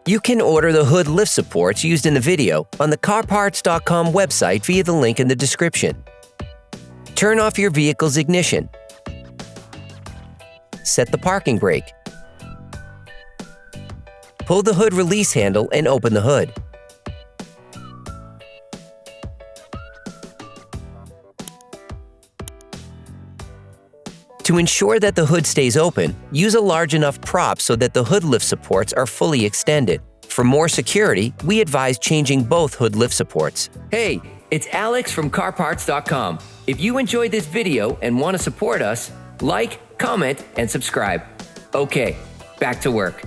You can order the hood lift supports used in the video on the CarParts.com website via the link in the description. Turn off your vehicle's ignition. Set the parking brake. Pull the hood release handle and open the hood. To ensure that the hood stays open, use a large enough prop so that the hood lift supports are fully extended. For more security, we advise changing both hood lift supports. Hey, it's Alex from CarParts.com. If you enjoyed this video and want to support us, like, comment, and subscribe. Okay, back to work.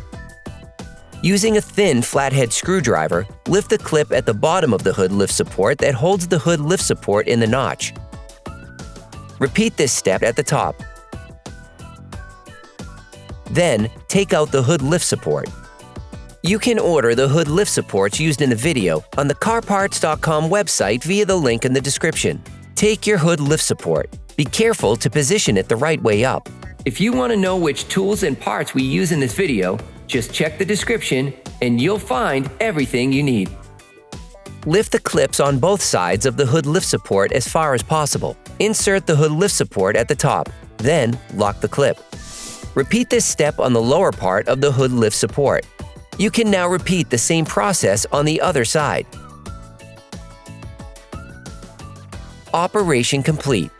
Using a thin flathead screwdriver, lift the clip at the bottom of the hood lift support that holds the hood lift support in the notch. Repeat this step at the top. Then, take out the hood lift support. You can order the hood lift supports used in the video on the CarParts.com website via the link in the description. Take your hood lift support. Be careful to position it the right way up. If you want to know which tools and parts we use in this video, just check the description and you'll find everything you need. Lift the clips on both sides of the hood lift support as far as possible. Insert the hood lift support at the top, then lock the clip. Repeat this step on the lower part of the hood lift support. You can now repeat the same process on the other side. Operation complete.